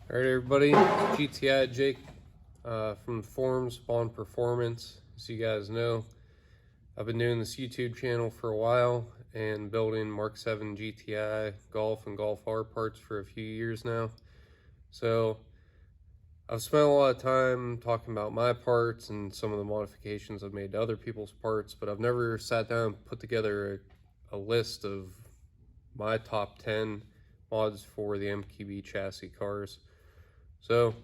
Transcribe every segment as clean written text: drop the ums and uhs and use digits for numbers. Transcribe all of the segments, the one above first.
All right, everybody, GTI Jake from the forums on performance. As you guys know, I've been doing this YouTube channel for a while and building Mk7 Gti Golf and Golf R parts for a few years now. So I've spent a lot of time talking about my parts and some of the modifications I've made to other people's parts, but I've never sat down and put together a list of my top 10 mods for the MQB chassis cars. So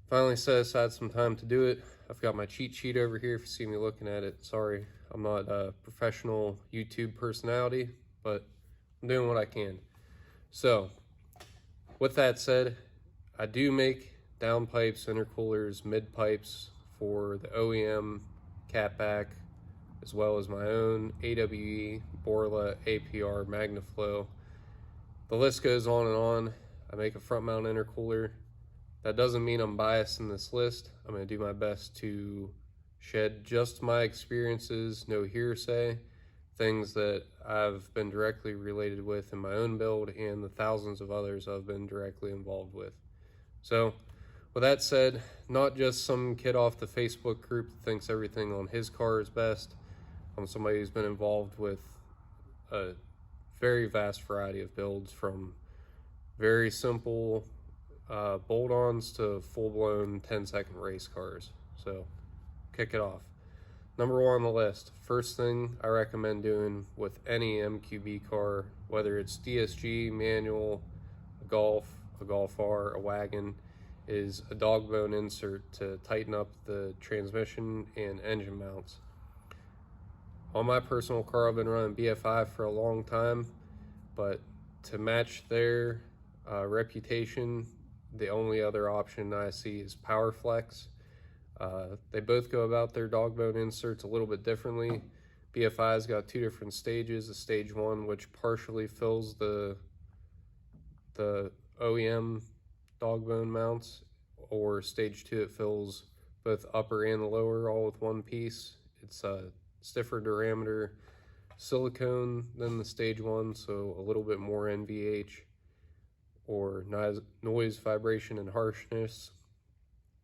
finally set aside some time to do it. I've got my cheat sheet over here if you see me looking at it. Sorry, I'm not a professional YouTube personality, but I'm doing what I can. So with that said, I do make downpipes, intercoolers, mid pipes for the OEM catback, as well as my own AWE, Borla, APR, MagnaFlow. The list goes on and on. I make a front mount intercooler. That doesn't mean I'm biased in this list. I'm going to do my best to shed just my experiences, no hearsay, things that I've been directly related with in my own build and the thousands of others I've been directly involved with. So with that said, not just some kid off the Facebook group that thinks everything on his car is best. I'm somebody who's been involved with a very vast variety of builds, from very simple bolt-ons to full-blown 10-second race cars. So kick it off. Number one on the list, first thing I recommend doing with any MQB car, whether it's DSG, manual, a Golf R, a wagon, is a dog bone insert to tighten up the transmission and engine mounts. On my personal car, I've been running BFI for a long time, but to match their reputation, the only other option I see is PowerFlex. They both go about their dog bone inserts a little bit differently. BFI's got two different stages. A stage one, which partially fills the OEM dog bone mounts, or stage two, it fills both upper and the lower all with one piece. It's a stiffer diameter silicone than the stage one, so a little bit more NVH, or noise, vibration, and harshness,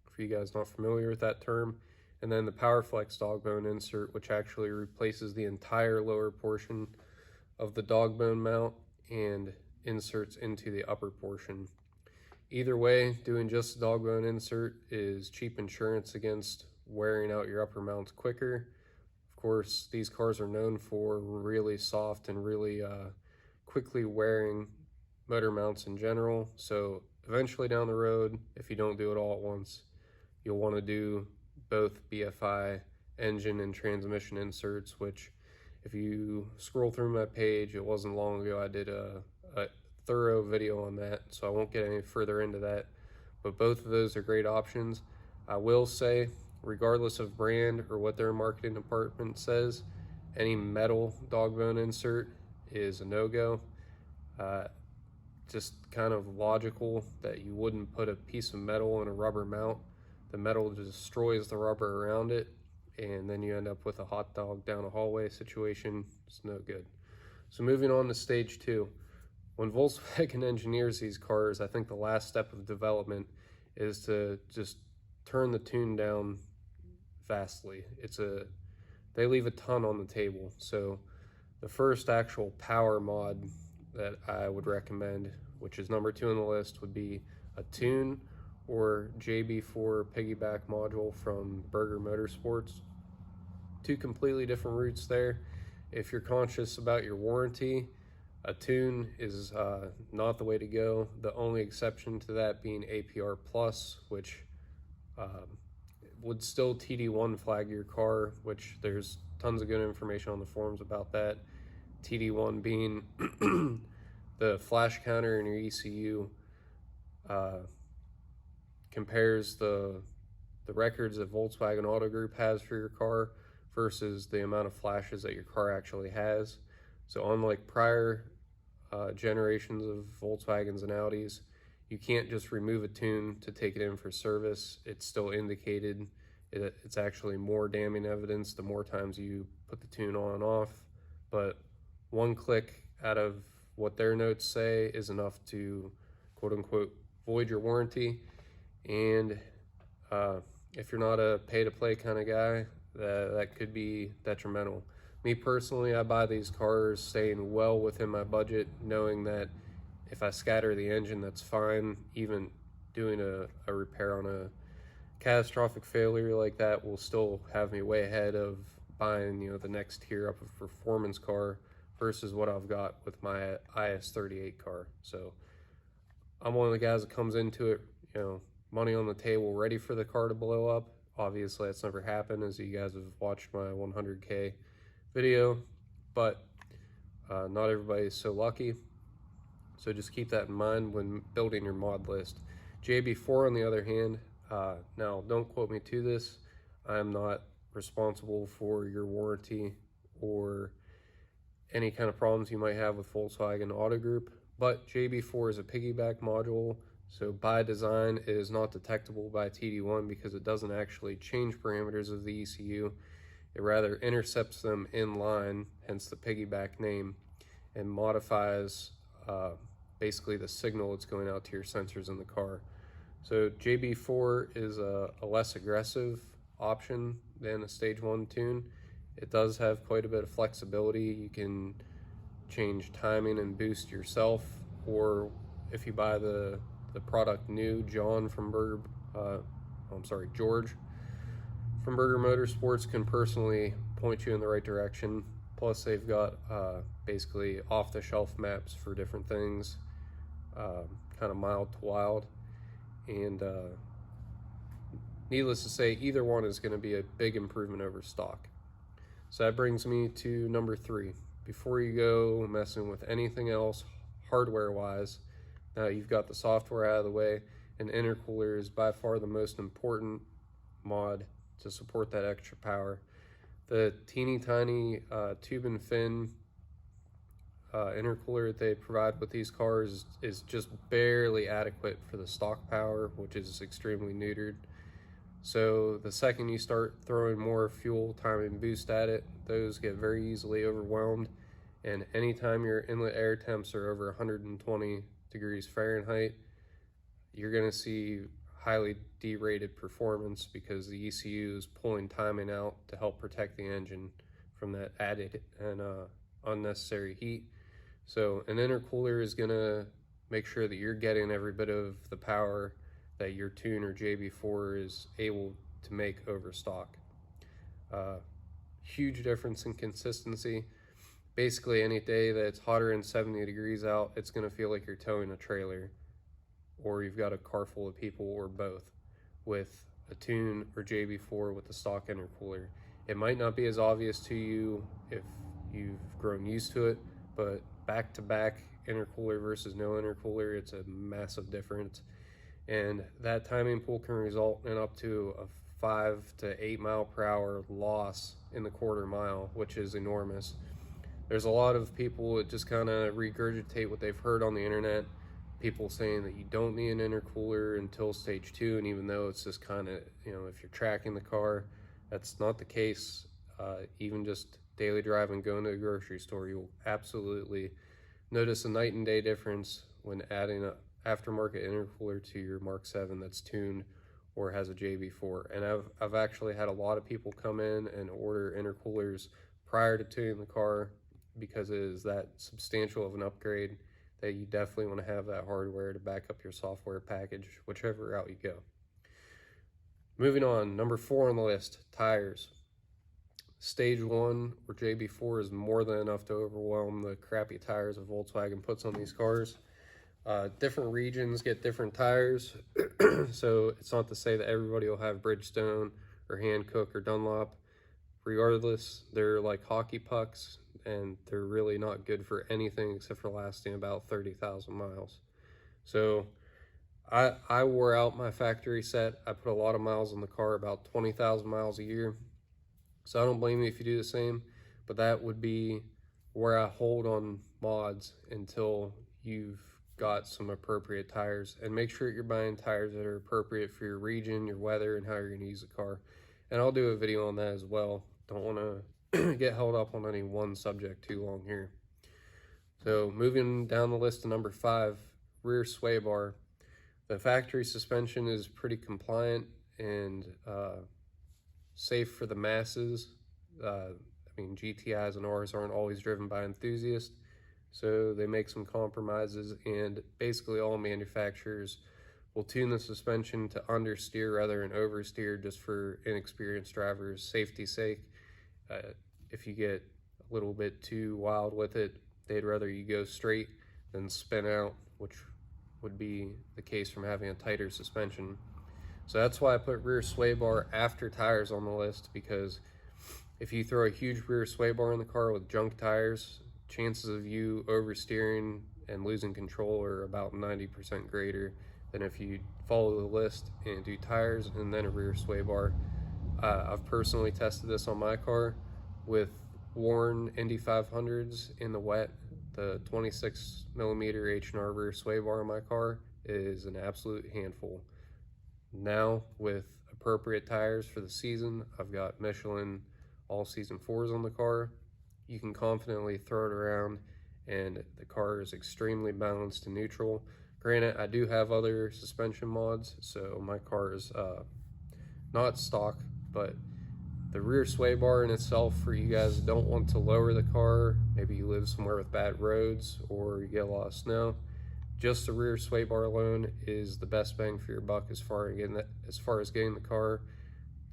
for you guys not familiar with that term. And then the PowerFlex dog bone insert, which actually replaces the entire lower portion of the dog bone mount and inserts into the upper portion. Either way, doing just a dog bone insert is cheap insurance against wearing out your upper mounts quicker. Of course, these cars are known for really soft and really quickly wearing motor mounts in general. So eventually down the road, if you don't do it all at once, you'll want to do both BFI engine and transmission inserts, which if you scroll through my page, it wasn't long ago I did a thorough video on that, so I won't get any further into that. But both of those are great options. I will say, regardless of brand or what their marketing department says, any metal dog bone insert is a no-go. Just kind of logical that you wouldn't put a piece of metal in a rubber mount. The metal destroys the rubber around it, and then you end up with a hot dog down a hallway situation. It's no good. So moving on to stage two. When Volkswagen engineers these cars, I think the last step of development is to just turn the tune down vastly. They leave a ton on the table. So the first actual power mod that I would recommend, which is number 2 on the list, would be a tune or JB4 piggyback module from Berger Motorsports. Two completely different routes there. If you're conscious about your warranty, a tune is not the way to go. The only exception to that being APR Plus, which would still TD1 flag your car, which there's tons of good information on the forums about that. TD1 being the flash counter in your ECU compares the records that Volkswagen Auto Group has for your car versus the amount of flashes that your car actually has. So unlike prior generations of Volkswagens and Audis, you can't just remove a tune to take it in for service. It's still indicated. It's actually more damning evidence the more times you put the tune on and off. But one click out of what their notes say is enough to quote unquote void your warranty. And if you're not a pay-to-play kind of guy, that could be detrimental. Me personally, I buy these cars staying well within my budget, knowing that if I scatter the engine, that's fine. Even doing a repair on a catastrophic failure like that will still have me way ahead of buying, you know, the next tier up of performance car versus what I've got with my IS38 car. So I'm one of the guys that comes into it, you know, money on the table, ready for the car to blow up. Obviously, that's never happened, as you guys have watched my 100K video, but not everybody is so lucky. So just keep that in mind when building your mod list. JB4, on the other hand, now don't quote me to this. I'm not responsible for your warranty or any kind of problems you might have with Volkswagen Auto Group, but JB4 is a piggyback module, so by design it is not detectable by TD1 because it doesn't actually change parameters of the ECU. It rather intercepts them in line, hence the piggyback name, and modifies basically the signal that's going out to your sensors in the car. So JB4 is a less aggressive option than a stage 1 tune. It does have quite a bit of flexibility. You can change timing and boost yourself, or if you buy the product new, George from Burger Motorsports can personally point you in the right direction. Plus they've got basically off-the-shelf maps for different things, kind of mild to wild. And needless to say, either one is going to be a big improvement over stock. So that brings me to number 3. Before you go messing with anything else hardware-wise, now you've got the software out of the way, and intercooler is by far the most important mod to support that extra power. The teeny tiny tube and fin intercooler that they provide with these cars is just barely adequate for the stock power, which is extremely neutered. So the second you start throwing more fuel, time, and boost at it, those get very easily overwhelmed. And anytime your inlet air temps are over 120 degrees Fahrenheit, you're going to see highly derated performance because the ECU is pulling timing out to help protect the engine from that added and unnecessary heat. So an intercooler is going to make sure that you're getting every bit of the power that your tune or JB4 is able to make over stock. Huge difference in consistency. Basically any day that it's hotter than 70 degrees out, it's going to feel like you're towing a trailer, or you've got a car full of people, or both, with a tune or JB4 with the stock intercooler. It might not be as obvious to you if you've grown used to it, but back-to-back intercooler versus no intercooler, it's a massive difference. And that timing pull can result in up to a 5 to 8 mile per hour loss in the quarter mile, which is enormous. There's a lot of people that just kind of regurgitate what they've heard on the internet, people saying that you don't need an intercooler until stage 2, and even though it's just kind of, you know, if you're tracking the car, that's not the case. Even just daily driving, going to a grocery store, you'll absolutely notice a night and day difference when adding an aftermarket intercooler to your Mk7 that's tuned or has a JB4. And I've actually had a lot of people come in and order intercoolers prior to tuning the car because it is that substantial of an upgrade that you definitely want to have that hardware to back up your software package, whichever route you go. Moving on, number 4 on the list, tires. Stage 1 or JB4 is more than enough to overwhelm the crappy tires that Volkswagen puts on these cars. Different regions get different tires, so it's not to say that everybody will have Bridgestone or Hankook or Dunlop. Regardless, they're like hockey pucks, and they're really not good for anything except for lasting about 30,000 miles. So I wore out my factory set. I put a lot of miles on the car, about 20,000 miles a year. So I don't blame you if you do the same, but that would be where I hold on mods until you've got some appropriate tires. And make sure you're buying tires that are appropriate for your region, your weather, and how you're going to use the car. And I'll do a video on that as well. Don't want to get held up on any one subject too long here. So moving down the list to number 5, rear sway bar. The factory suspension is pretty compliant and safe for the masses. I mean, GTIs and Rs aren't always driven by enthusiasts, so they make some compromises, and basically all manufacturers will tune the suspension to understeer rather than oversteer just for inexperienced drivers' safety's sake. If you get a little bit too wild with it, they'd rather you go straight than spin out, which would be the case from having a tighter suspension. So that's why I put rear sway bar after tires on the list, because if you throw a huge rear sway bar in the car with junk tires, chances of you oversteering and losing control are about 90% greater than if you follow the list and do tires and then a rear sway bar. I've personally tested this on my car with worn Indy 500s in the wet. The 26mm H&R rear sway bar in my car is an absolute handful. Now, with appropriate tires for the season, I've got Michelin all season 4s on the car. You can confidently throw it around and the car is extremely balanced and neutral. Granted, I do have other suspension mods, so my car is not stock, but the rear sway bar in itself, for you guys that don't want to lower the car, maybe you live somewhere with bad roads or you get a lot of snow, just the rear sway bar alone is the best bang for your buck as far as getting the car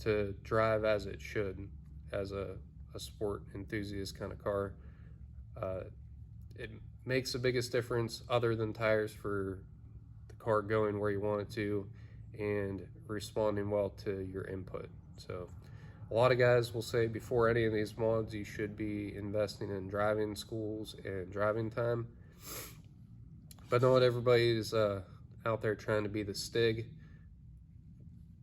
to drive as it should, as a sport enthusiast kind of car. It makes the biggest difference other than tires for the car going where you want it to and responding well to your input. So a lot of guys will say before any of these mods you should be investing in driving schools and driving time, but not everybody is out there trying to be the Stig.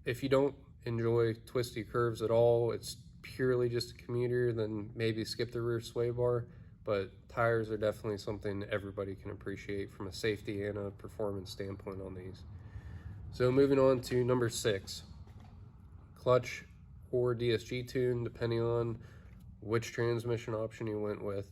If you don't enjoy twisty curves at all, it's purely just a commuter, then maybe skip the rear sway bar, but tires are definitely something everybody can appreciate from a safety and a performance standpoint on these. So moving on to number 6, clutch or DSG tune, depending on which transmission option you went with.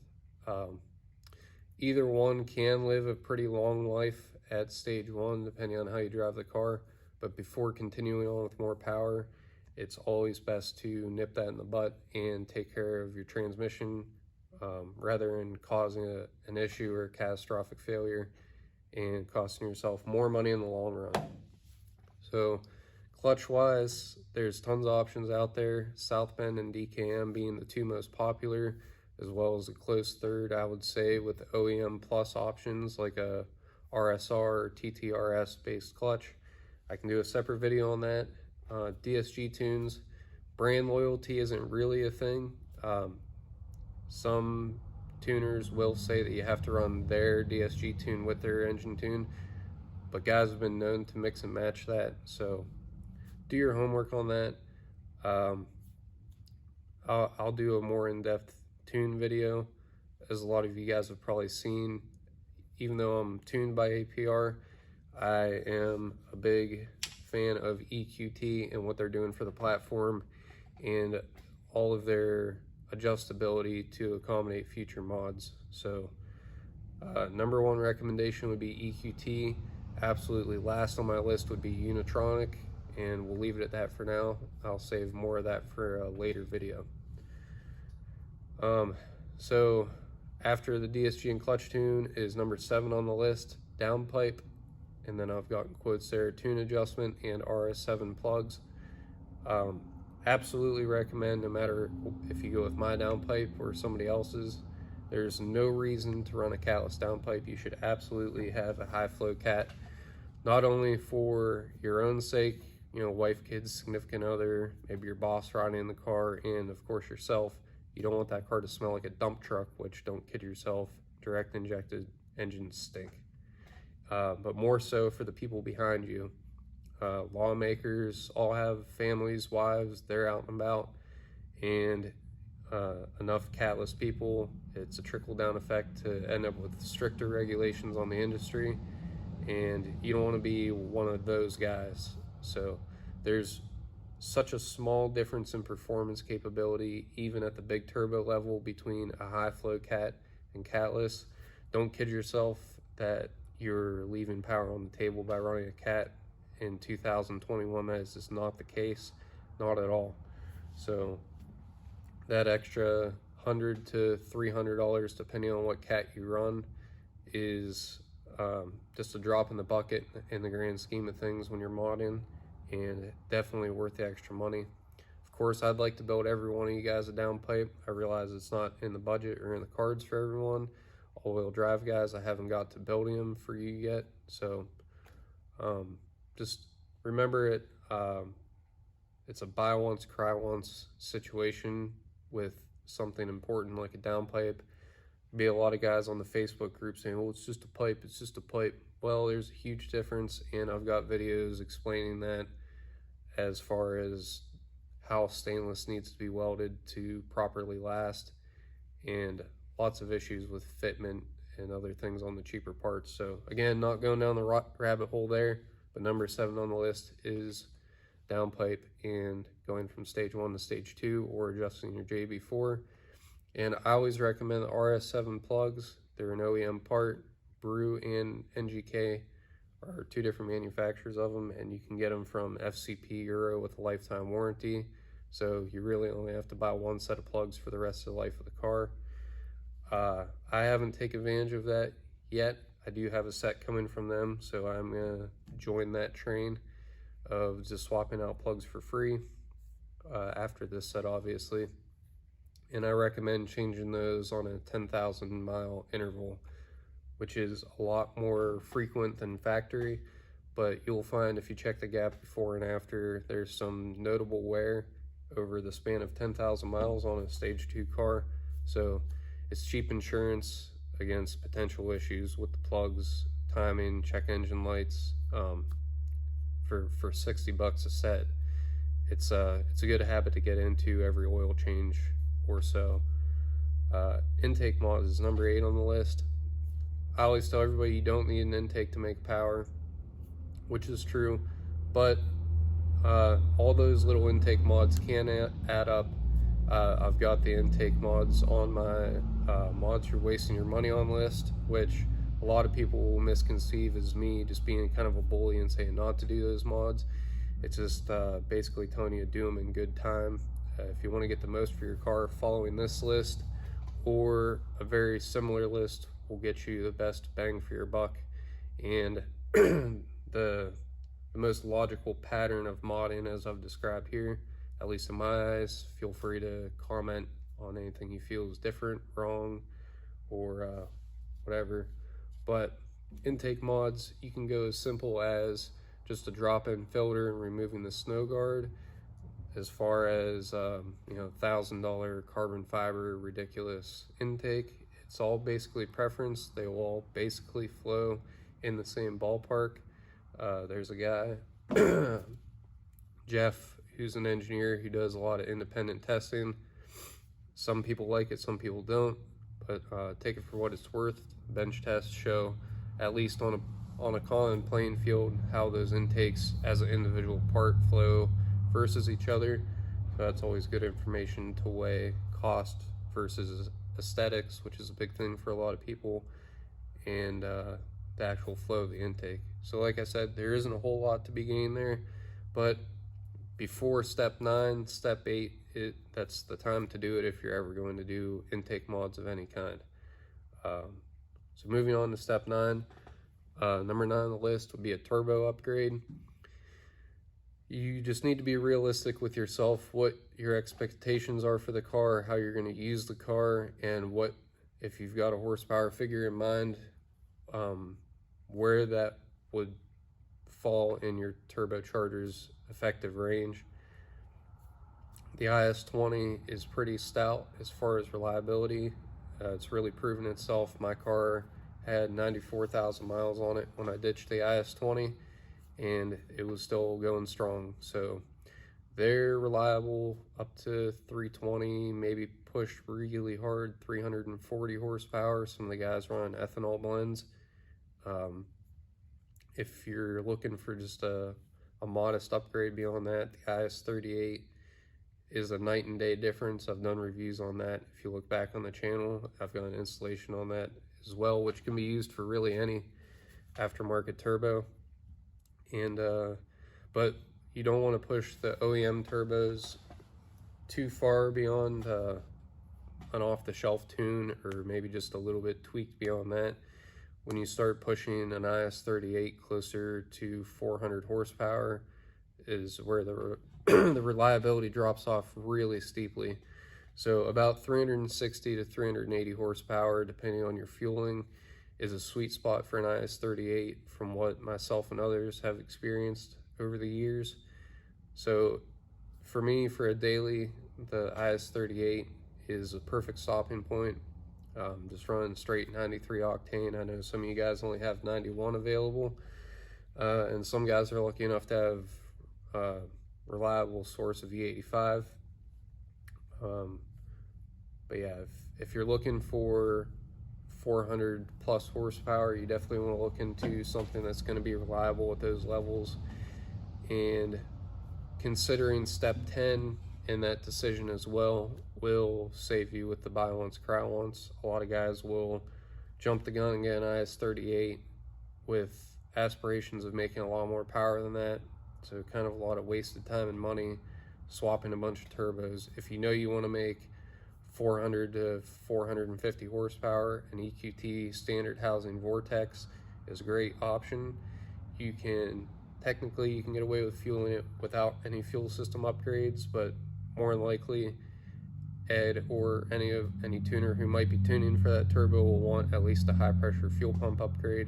Either one can live a pretty long life at stage 1, depending on how you drive the car, but before continuing on with more power, it's always best to nip that in the butt and take care of your transmission rather than causing an issue or a catastrophic failure and costing yourself more money in the long run. So clutch wise, there's tons of options out there, South Bend and DKM being the 2 most popular, as well as a close third, I would say, with OEM plus options like a RSR or TTRS based clutch. I can do a separate video on that. DSG tunes, brand loyalty isn't really a thing. Some tuners will say that you have to run their DSG tune with their engine tune, but guys have been known to mix and match that, so do your homework on that. I'll do a more in-depth tune video, as a lot of you guys have probably seen. Even though I'm tuned by APR, I am a big fan of EQT and what they're doing for the platform and all of their adjustability to accommodate future mods. So number 1 recommendation would be EQT. Absolutely last on my list would be Unitronic, and we'll leave it at that for now. I'll save more of that for a later video. So after the DSG and clutch tune is number 7 on the list, downpipe, and then I've got in quotes there tune adjustment and RS7 plugs. Absolutely recommend, no matter if you go with my downpipe or somebody else's, there's no reason to run a catless downpipe. You should absolutely have a high flow cat, not only for your own sake, you know, wife, kids, significant other, maybe your boss riding in the car, and of course yourself. You don't want that car to smell like a dump truck, which, don't kid yourself, direct injected engines stink. But more so for the people behind you. Lawmakers all have families, wives, they're out and about, and enough catless people, it's a trickle-down effect to end up with stricter regulations on the industry, and you don't want to be one of those guys. So there's such a small difference in performance capability, even at the big turbo level, between a high flow cat and catless. Don't kid yourself that you're leaving power on the table by running a cat. In 2021, that is just not the case, not at all. So that extra $100 to $300, depending on what cat you run, is just a drop in the bucket in the grand scheme of things when you're modding, and definitely worth the extra money. Of course, I'd like to build every one of you guys a downpipe. I realize it's not in the budget or in the cards for everyone. All-wheel drive guys, I haven't got to building them for you yet, so just remember it. It's a buy once, cry once situation with something important like a downpipe. Be a lot of guys on the Facebook group saying, well, it's just a pipe, it's just a pipe. Well, there's a huge difference, and I've got videos explaining that, as far as how stainless needs to be welded to properly last, and lots of issues with fitment and other things on the cheaper parts. So again, not going down the rabbit hole there, but number 7 on the list is downpipe and going from stage 1 to stage 2, or adjusting your JB4. And I always recommend the RS7 plugs. They're an OEM part. Brew and NGK are 2 different manufacturers of them, and you can get them from FCP Euro with a lifetime warranty. So you really only have to buy 1 set of plugs for the rest of the life of the car. I haven't taken advantage of that yet. I do have a set coming from them, so I'm gonna join that train of just swapping out plugs for free after this set, obviously. And I recommend changing those on a 10,000 mile interval, which is a lot more frequent than factory, but you'll find if you check the gap before and after, there's some notable wear over the span of 10,000 miles on a stage 2 car. So it's cheap insurance against potential issues with the plugs, timing, check engine lights. For 60 bucks a set, it's a good habit to get into every oil change or so. Intake mods is number 8 on the list. I always tell everybody you don't need an intake to make power, which is true, but all those little intake mods can add up. I've got the intake mods on my mods you're wasting your money on list, which a lot of people will misconceive as me just being kind of a bully and saying not to do those mods. It's just basically telling you to do them in good time. If you want to get the most for your car, following this list or a very similar list will get you the best bang for your buck. And the most logical pattern of modding, as I've described here, at least in my eyes. Feel free to comment on anything you feel is different, wrong, or whatever. But intake mods, you can go as simple as just a drop-in filter and removing the snow guard, as far as $1,000 carbon fiber ridiculous intake. It's all basically preference. They will all basically flow in the same ballpark. There's a guy, Jeff, who's an engineer who does a lot of independent testing. Some people like it, some people don't, but take it for what it's worth. Bench tests show, at least on a common playing field, how those intakes as an individual part flow versus each other. So that's always good information to weigh cost versus aesthetics, which is a big thing for a lot of people, and the actual flow of the intake. So like I said, there isn't a whole lot to be gained there, but before step 9, step 8, that's the time to do it if you're ever going to do intake mods of any kind. So moving on to step 9, number 9 on the list would be a turbo upgrade. You just need to be realistic with yourself, what your expectations are for the car, how you're going to use the car, and what, if you've got a horsepower figure in mind, where that would fall in your turbocharger's effective range. The IS-20 is pretty stout as far as reliability. It's really proven itself. My car had 94,000 miles on it when I ditched the IS-20, and it was still going strong. So they're reliable up to 320, maybe pushed really hard, 340 horsepower. Some of the guys run ethanol blends. If you're looking for just a modest upgrade beyond that, the IS-38 is a night and day difference. I've done reviews on that. If you look back on the channel, I've got an installation on that as well, which can be used for really any aftermarket turbo. And but you don't want to push the OEM turbos too far beyond an off-the-shelf tune, or maybe just a little bit tweaked beyond that. When you start pushing an IS-38 closer to 400 horsepower is where the the reliability drops off really steeply. So about 360 to 380 horsepower, depending on your fueling, is a sweet spot for an IS-38 from what myself and others have experienced over the years. So for me, for a daily, the IS-38 is a perfect stopping point. Just running straight 93 octane. I know some of you guys only have 91 available, and some guys are lucky enough to have a reliable source of E85. But yeah, if you're looking for 400 plus horsepower, you definitely want to look into something that's going to be reliable at those levels. And considering step 10 in that decision as well will save you with the buy once, cry once. A lot of guys will jump the gun and get an IS-38 with aspirations of making a lot more power than that. So kind of a lot of wasted time and money swapping a bunch of turbos. If you know you want to make 400 to 450 horsepower, an EQT standard housing Vortex is a great option. You can technically get away with fueling it without any fuel system upgrades, but more than likely Ed or any tuner who might be tuning for that turbo will want at least a high pressure fuel pump upgrade,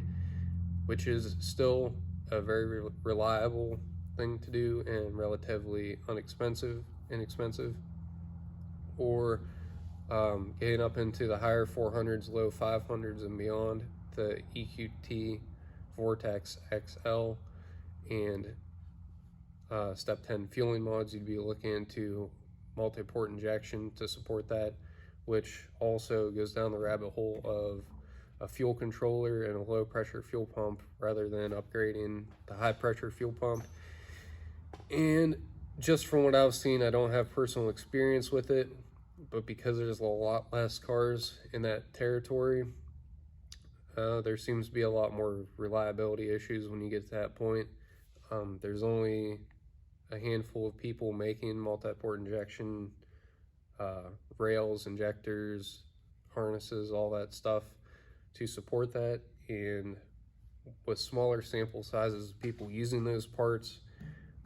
which is still a very reliable thing to do and relatively inexpensive. Or getting up into the higher 400s, low 500s and beyond, the EQT Vortex XL and step 10 fueling mods, you'd be looking into multi-port injection to support that, which also goes down the rabbit hole of a fuel controller and a low pressure fuel pump rather than upgrading the high pressure fuel pump. And just from what I've seen, I don't have personal experience with it, but because there's a lot less cars in that territory, there seems to be a lot more reliability issues when you get to that point. There's only a handful of people making multi-port injection rails, injectors, harnesses, all that stuff to support that. And with smaller sample sizes of people using those parts,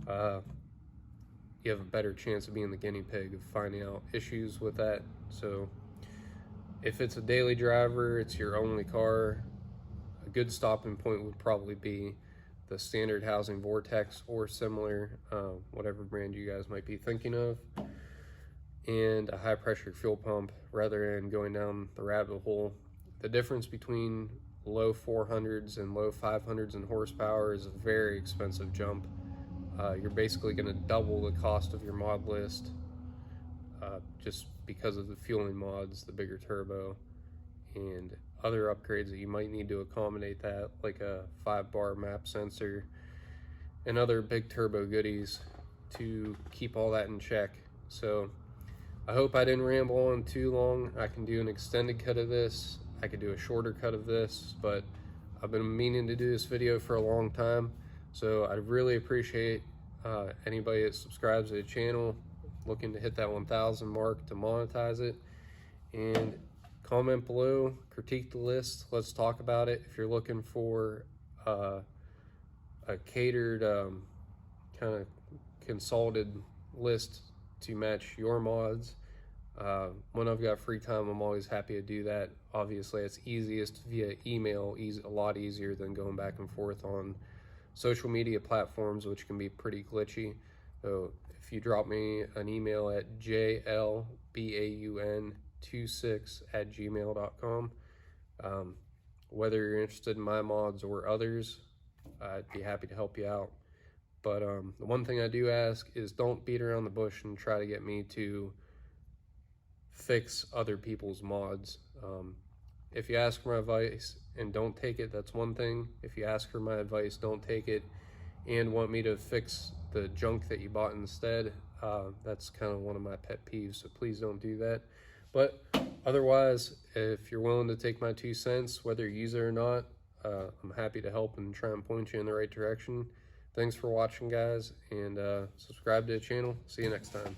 you have a better chance of being the guinea pig of finding out issues with that. So if it's a daily driver, it's your only car, a good stopping point would probably be the standard housing Vortex or similar, whatever brand you guys might be thinking of, and a high pressure fuel pump rather than going down the rabbit hole. The difference between low 400s and low 500s in horsepower is a very expensive jump. You're basically going to double the cost of your mod list just because of the fueling mods, the bigger turbo, and other upgrades that you might need to accommodate that, like a 5-bar map sensor and other big turbo goodies to keep all that in check. So I hope I didn't ramble on too long. I can do an extended cut of this, I could do a shorter cut of this, but I've been meaning to do this video for a long time, so I'd really appreciate anybody that subscribes to the channel, looking to hit that 1,000 mark to monetize it, and comment below, critique the list, let's talk about it. If you're looking for a catered kind of consulted list to match your mods, when I've got free time, I'm always happy to do that. Obviously it's easiest via email, a lot easier than going back and forth on social media platforms, which can be pretty glitchy. So if you drop me an email at jlbaun26@gmail.com, whether you're interested in my mods or others, I'd be happy to help you out. But the one thing I do ask is don't beat around the bush and try to get me to fix other people's mods. If you ask for my advice and don't take it, that's one thing. If you ask for my advice, don't take it, and want me to fix the junk that you bought instead, that's kind of one of my pet peeves, so please don't do that. But otherwise, if you're willing to take my 2 cents, whether you use it or not, I'm happy to help and try and point you in the right direction. Thanks for watching, guys, and subscribe to the channel. See you next time.